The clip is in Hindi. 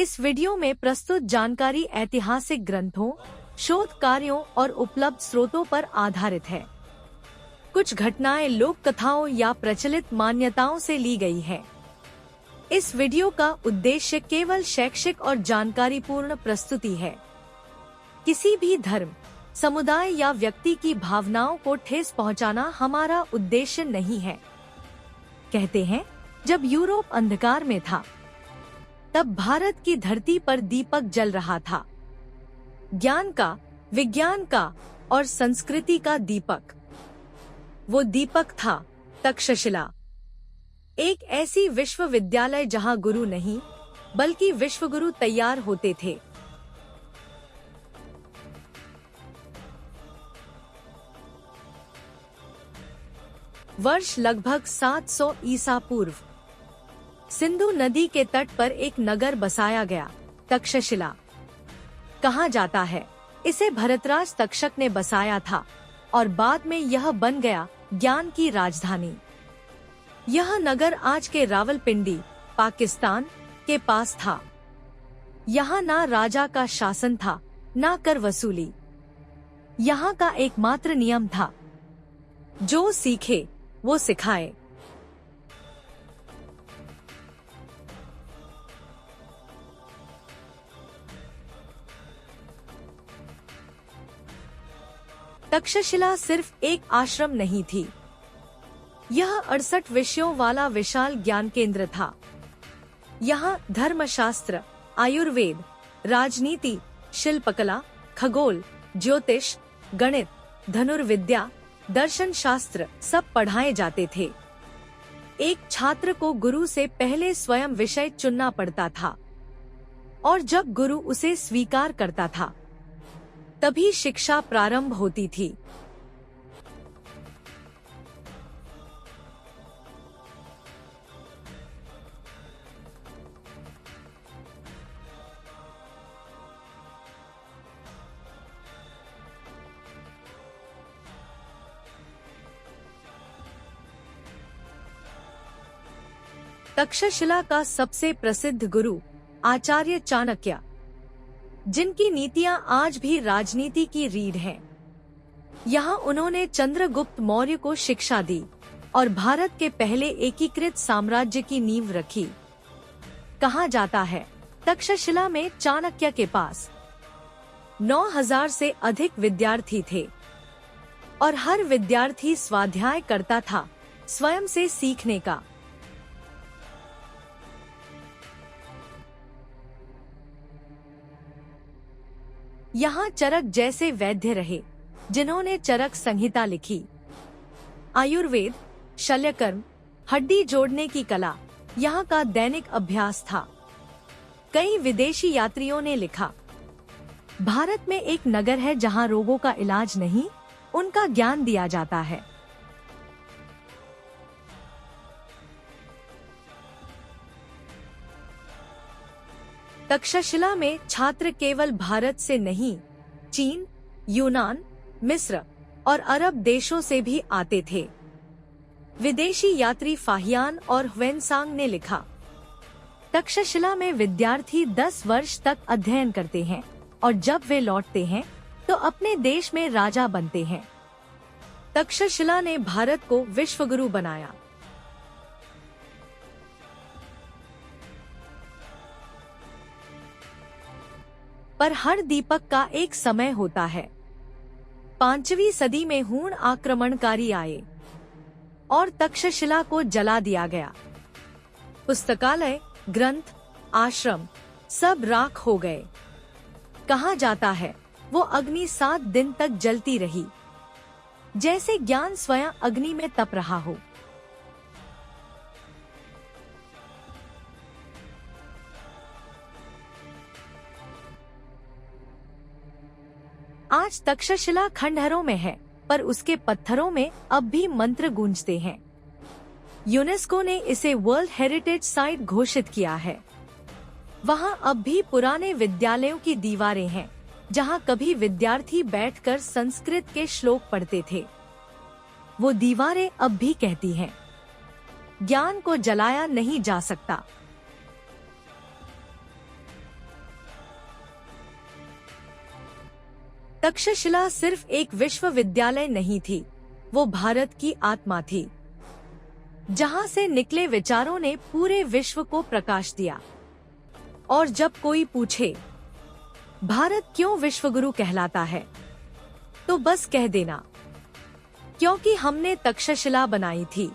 इस वीडियो में प्रस्तुत जानकारी ऐतिहासिक ग्रंथों, शोध कार्यों और उपलब्ध स्रोतों पर आधारित है। कुछ घटनाएं लोक कथाओं या प्रचलित मान्यताओं से ली गई है। इस वीडियो का उद्देश्य केवल शैक्षिक और जानकारीपूर्ण प्रस्तुति है। किसी भी धर्म, समुदाय या व्यक्ति की भावनाओं को ठेस पहुंचाना हमारा उद्देश्य नहीं है। कहते हैं, जब यूरोप अंधकार में था, तब भारत की धरती पर दीपक जल रहा था। ज्ञान का, विज्ञान का और संस्कृति का दीपक। वो दीपक था तक्षशिला, एक ऐसी विश्वविद्यालय जहां गुरु नहीं बल्कि विश्वगुरु तैयार होते थे। वर्ष लगभग 700 ईसा पूर्व सिंधु नदी के तट पर एक नगर बसाया गया, तक्षशिला। कहा जाता है, इसे भरतराज तक्षक ने बसाया था और बाद में यह बन गया ज्ञान की राजधानी। यह नगर आज के रावलपिंडी, पाकिस्तान के पास था। यहाँ ना राजा का शासन था, ना कर वसूली। यहाँ का एकमात्र नियम था, जो सीखे वो सिखाए। तक्षशिला सिर्फ एक आश्रम नहीं थी, यह 68 विषयों वाला विशाल ज्ञान केंद्र था। यहाँ धर्मशास्त्र, आयुर्वेद, राजनीति, शिल्पकला, खगोल, ज्योतिष, गणित, धनुर्विद्या, दर्शन शास्त्र सब पढ़ाए जाते थे। एक छात्र को गुरु से पहले स्वयं विषय चुनना पड़ता था, और जब गुरु उसे स्वीकार करता था, तभी शिक्षा प्रारंभ होती थी। तक्षशिला का सबसे प्रसिद्ध गुरु आचार्य चाणक्य, जिनकी नीतियां आज भी राजनीति की रीढ़ हैं। यहाँ उन्होंने चंद्रगुप्त मौर्य को शिक्षा दी और भारत के पहले एकीकृत साम्राज्य की नींव रखी। कहा जाता है, तक्षशिला में चाणक्य के पास 9000 से अधिक विद्यार्थी थे और हर विद्यार्थी स्वाध्याय करता था, स्वयं से सीखने का। यहाँ चरक जैसे वैद्य रहे, जिन्होंने चरक संहिता लिखी। आयुर्वेद, शल्यकर्म, हड्डी जोड़ने की कला यहाँ का दैनिक अभ्यास था। कई विदेशी यात्रियों ने लिखा, भारत में एक नगर है जहाँ रोगों का इलाज नहीं, उनका ज्ञान दिया जाता है। तक्षशिला में छात्र केवल भारत से नहीं, चीन, यूनान, मिस्र और अरब देशों से भी आते थे। विदेशी यात्री फाहियान और ह्वेनसांग ने लिखा, तक्षशिला में विद्यार्थी 10 वर्ष तक अध्ययन करते हैं और जब वे लौटते हैं तो अपने देश में राजा बनते हैं। तक्षशिला ने भारत को विश्वगुरु बनाया। पर हर दीपक का एक समय होता है। 5वीं सदी में हूण आक्रमणकारी आए और तक्षशिला को जला दिया गया। पुस्तकालय, ग्रंथ, आश्रम सब राख हो गए। कहा जाता है, वो अग्नि 7 दिन तक जलती रही, जैसे ज्ञान स्वयं अग्नि में तप रहा हो। आज तक्षशिला खंडहरों में है, पर उसके पत्थरों में अब भी मंत्र गूंजते हैं। यूनेस्को ने इसे वर्ल्ड हेरिटेज साइट घोषित किया है। वहाँ अब भी पुराने विद्यालयों की दीवारें हैं, जहाँ कभी विद्यार्थी बैठकर संस्कृत के श्लोक पढ़ते थे। वो दीवारें अब भी कहती हैं, ज्ञान को जलाया नहीं जा सकता। तक्षशिला सिर्फ एक विश्वविद्यालय नहीं थी, वो भारत की आत्मा थी, जहां से निकले विचारों ने पूरे विश्व को प्रकाश दिया। और जब कोई पूछे भारत क्यों विश्वगुरु कहलाता है, तो बस कह देना, क्योंकि हमने तक्षशिला बनाई थी।